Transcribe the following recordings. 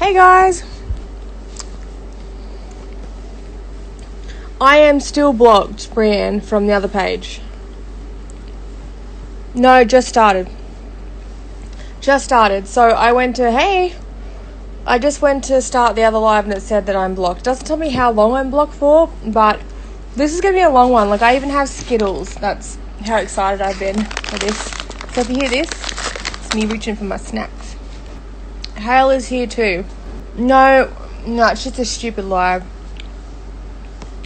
Hey guys, I am still blocked, Brienne, from the other page. No, just started. So I went to, I just went to start the other live and it said that I'm blocked. It doesn't tell me how long I'm blocked for, but this is going to be a long one. Like, I even have Skittles. That's how excited I've been for this. So if you hear this, it's me reaching for my snacks. Hale is here too. No, it's just a stupid live.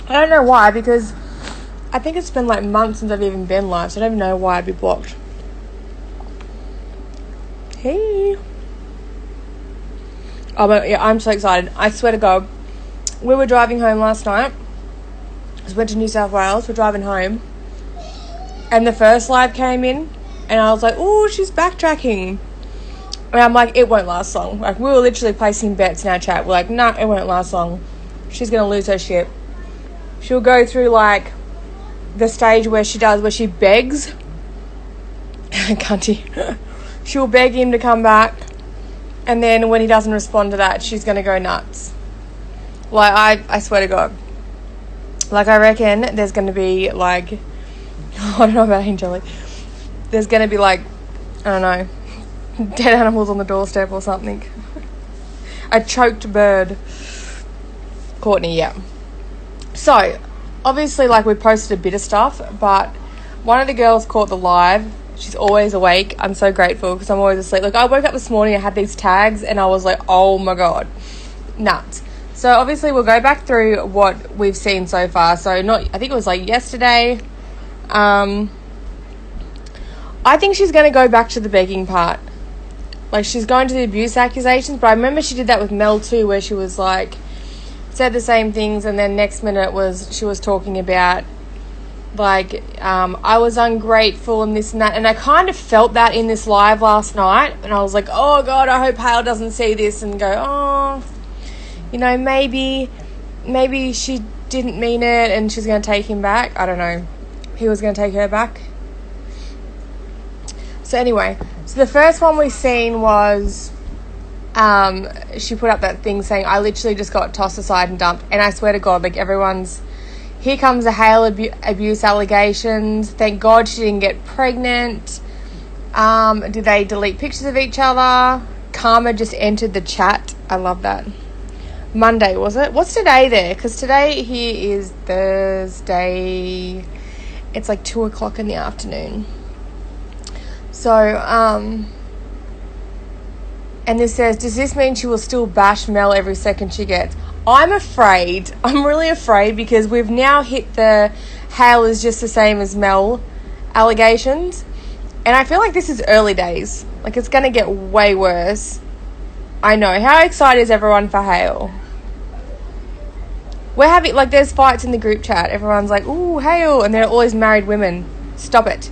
I don't know why, because I think it's been like months since I've even been live, so I don't even know why I'd be blocked. Hey. Oh, but yeah, I'm so excited. I swear to God. We were driving home last night. We went to New South Wales. We're driving home. And the first live came in. And I was like, oh, she's backtracking. And I'm like, it won't last long. Like, we were literally placing bets in our chat. We're like, nah, it won't last long. She's going to lose her shit. She'll go through, like, the stage where she begs. Cunty. She'll beg him to come back. And then when he doesn't respond to that, she's going to go nuts. Like, I swear to God. Like, I reckon there's going to be, like, I don't know about Angelic. There's going to be, like, I don't know, dead animals on the doorstep or something. A choked bird. Courtney, yeah. So, obviously, like, we posted a bit of stuff, but one of the girls caught the live. She's always awake. I'm so grateful because I'm always asleep. Like, I woke up this morning, I had these tags, and I was like, oh my God, nuts. So, obviously, we'll go back through what we've seen so far. So, I think it was, like, yesterday. I think she's going to go back to the begging part. Like, she's going to the abuse accusations, but I remember she did that with Mel too, where she was, like, said the same things, and then next minute she was talking about, like, I was ungrateful and this and that, and I kind of felt that in this live last night, and I was like, oh God, I hope Hale doesn't see this and go, oh, you know, maybe she didn't mean it and she's going to take him back. I don't know. He was going to take her back. So anyway, so the first one we seen was, she put up that thing saying, I literally just got tossed aside and dumped, and I swear to God, like, here comes the Hale abuse allegations. Thank God she didn't get pregnant. Did they delete pictures of each other? Karma just entered the chat. I love that. Monday, was it? What's today there? Because today here is Thursday. It's like 2:00 in the afternoon. So, and this says, does this mean she will still bash Mel every second she gets? I'm afraid. I'm really afraid because we've now hit the Hale is just the same as Mel allegations. And I feel like this is early days. Like, it's going to get way worse. I know. How excited is everyone for Hale? We're having, like, there's fights in the group chat. Everyone's like, ooh, Hale. And they're always married women. Stop it.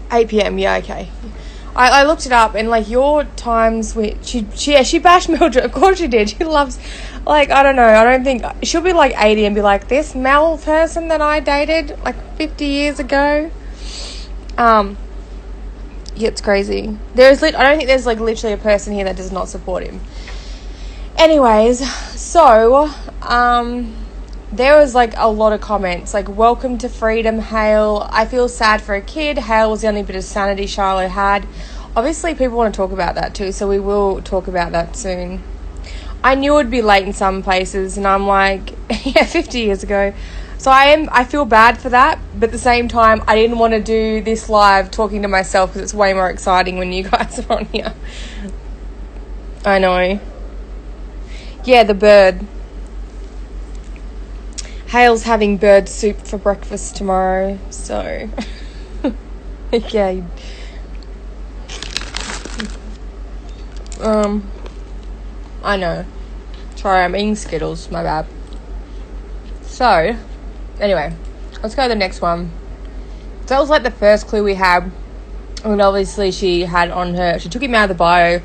8 p.m. Yeah, okay. I looked it up, and, like, your times, she bashed Mildred. Of course she did. She loves, like, I don't know. I don't think, she'll be, like, 80 and be like, this Mel person that I dated, like, 50 years ago. Yeah, it's crazy. I don't think there's, like, literally a person here that does not support him. Anyways, so, there was, like, a lot of comments, like, welcome to freedom, Hale. I feel sad for a kid. Hale was the only bit of sanity Charlotte had. Obviously, people want to talk about that too, so we will talk about that soon. I knew it would be late in some places, and I'm like, yeah, 50 years ago. So I feel bad for that, but at the same time, I didn't want to do this live talking to myself because it's way more exciting when you guys are on here. I know. Yeah, the bird. Hale's having bird soup for breakfast tomorrow, so yeah. I know. Sorry, I'm eating Skittles, my bad. So, anyway, let's go to the next one. So that was like the first clue we had. And obviously she took him out of the bio.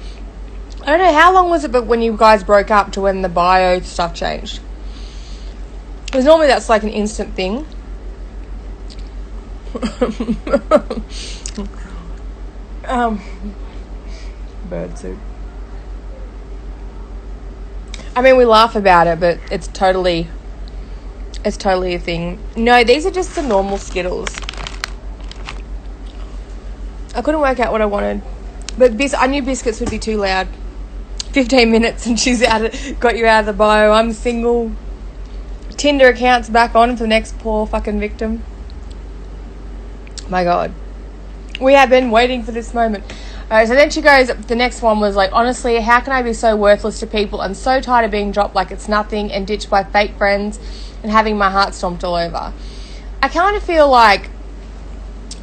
I don't know, how long was it but when you guys broke up to when the bio stuff changed? Because normally that's like an instant thing. bird soup. I mean, we laugh about it, but it's totally a thing. No, these are just the normal Skittles. I couldn't work out what I wanted, but I knew biscuits would be too loud. 15 minutes and she's got you out of the bio. I'm single. Tinder account's back on for the next poor fucking victim. My God. We have been waiting for this moment. So then she goes, the next one was like, honestly, how can I be so worthless to people? I'm so tired of being dropped like it's nothing and ditched by fake friends and having my heart stomped all over. I kind of feel like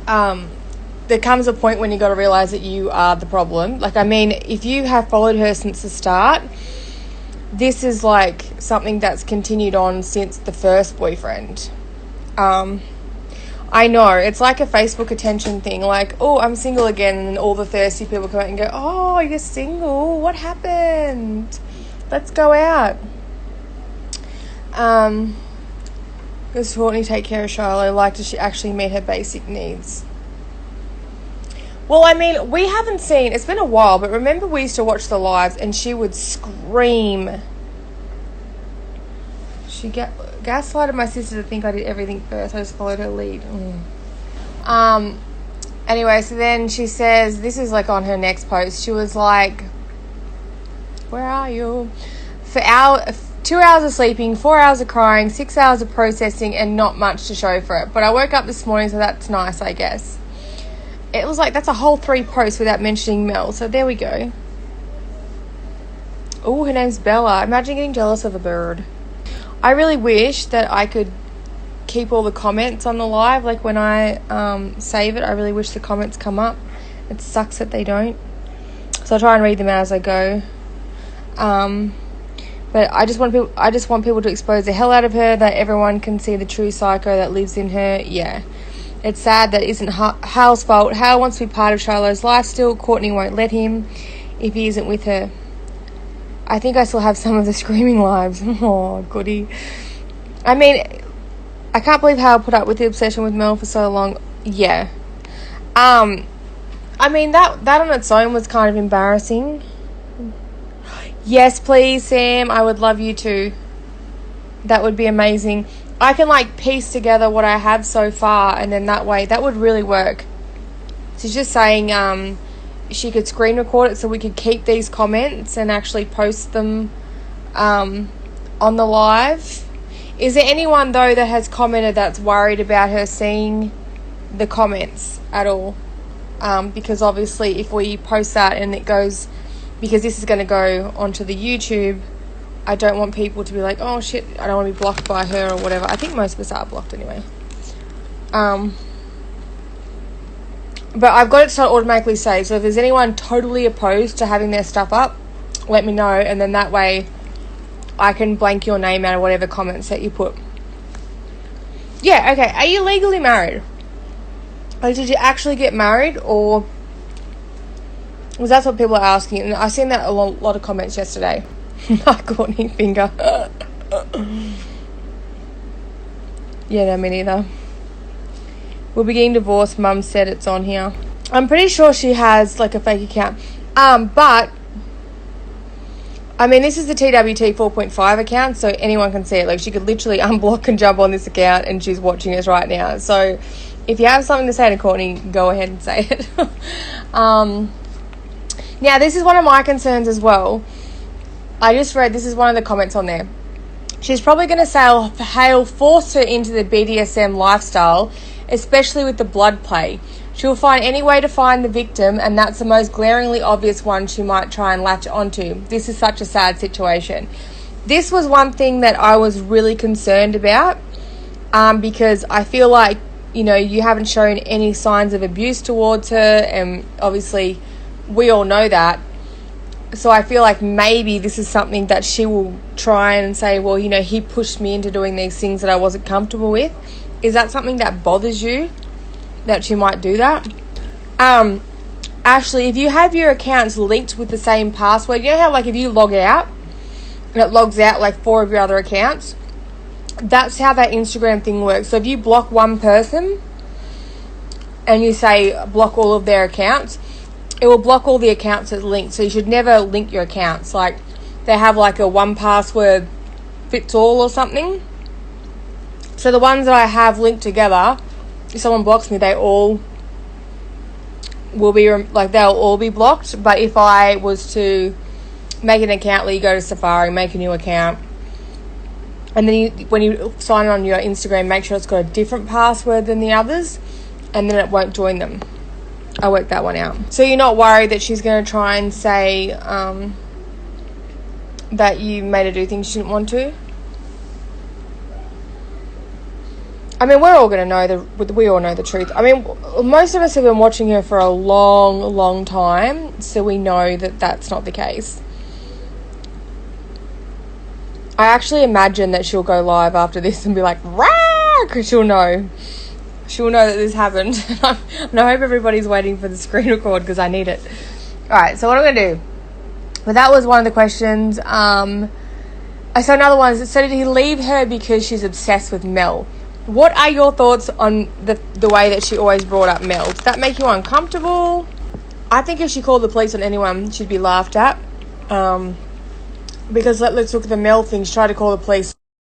there comes a point when you got to realise that you are the problem. Like, I mean, if you have followed her since the start, this is like something that's continued on since the first boyfriend. I know, it's like a Facebook attention thing. Like, oh, I'm single again, and all the thirsty people come out and go, oh, you're single? What happened? Let's go out. Does Courtney take care of Shiloh? Like, does she actually meet her basic needs? Well, I mean, we haven't seen... It's been a while, but remember we used to watch the lives and she would scream. She gaslighted my sister to think I did everything first. I just followed her lead. Anyway, so then she says... This is, like, on her next post. She was like... Where are you? 2 hours of sleeping, 4 hours of crying, 6 hours of processing, and not much to show for it. But I woke up this morning, so that's nice, I guess. It was like, that's a whole 3 posts without mentioning Mel. So there we go. Oh, her name's Bella. Imagine getting jealous of a bird. I really wish that I could keep all the comments on the live. Like when I save it, I really wish the comments come up. It sucks that they don't. So I'll try and read them out as I go. But I just want people to expose the hell out of her, that everyone can see the true psycho that lives in her. Yeah. It's sad that isn't Hale's fault. Hale wants to be part of Shiloh's life still. Courtney won't let him if he isn't with her. I think I still have some of the screaming lives. Oh, goody. I mean, I can't believe Hale put up with the obsession with Mel for so long. Yeah. I mean, that on its own was kind of embarrassing. Yes, please, Sam. I would love you to. That would be amazing. I can, like, piece together what I have so far, and then that way, that would really work. She's just saying she could screen record it so we could keep these comments and actually post them on the live. Is there anyone, though, that has commented that's worried about her seeing the comments at all? Because, obviously, if we post that and it goes... Because this is going to go onto the YouTube... I don't want people to be like, oh shit, I don't want to be blocked by her or whatever. I think most of us are blocked anyway. But I've got it so automatically saved. So if there's anyone totally opposed to having their stuff up, let me know. And then that way I can blank your name out of whatever comments that you put. Yeah, okay. Are you legally married? Like, did you actually get married? Or... Because that's what people are asking. And I've seen that a lot of comments yesterday. Not Courtney finger. Yeah, no, me neither. We'll be getting divorced. Mum said it's on here. I'm pretty sure she has like a fake account. But I mean, this is the TWT 4.5 account, so anyone can see it. Like, she could literally unblock and jump on this account, and she's watching us right now. So if you have something to say to Courtney, go ahead and say it. Now, this is one of my concerns as well. I just read, this is one of the comments on there. She's probably going to say Hale forced her into the BDSM lifestyle, especially with the blood play. She'll find any way to find the victim, and that's the most glaringly obvious one she might try and latch onto. This is such a sad situation. This was one thing that I was really concerned about, because I feel like, you know, you haven't shown any signs of abuse towards her, and obviously we all know that. So I feel like maybe this is something that she will try and say, well, you know, he pushed me into doing these things that I wasn't comfortable with. Is that something that bothers you, that she might do that? Ashley, if you have your accounts linked with the same password, you know how, like, if you log out and it logs out like 4 of your other accounts, that's how that Instagram thing works. So if you block one person and you say block all of their accounts, it will block all the accounts that's linked. So you should never link your accounts. Like, they have like a one password fits all or something. So the ones that I have linked together, if someone blocks me, they all will be they'll all be blocked. But if I was to make an account where you go to Safari, make a new account, and then when you sign on your Instagram, make sure it's got a different password than the others, and then it won't join them. I worked that one out. So you're not worried that she's going to try and say that you made her do things she didn't want to? I mean, we're all going to know we all know the truth. I mean, most of us have been watching her for a long, long time, so we know that that's not the case. I actually imagine that she'll go live after this and be like, rah, because she'll know that this happened. And I hope everybody's waiting for the screen record because I need it. Alright, so what I'm going to do, but that was one of the questions. So another one is, so did he leave her because she's obsessed with Mel? What are your thoughts on the way that she always brought up Mel? Does that make you uncomfortable? I think if she called the police on anyone, she'd be laughed at. Because let's look at the Mel thing. She tried to call the police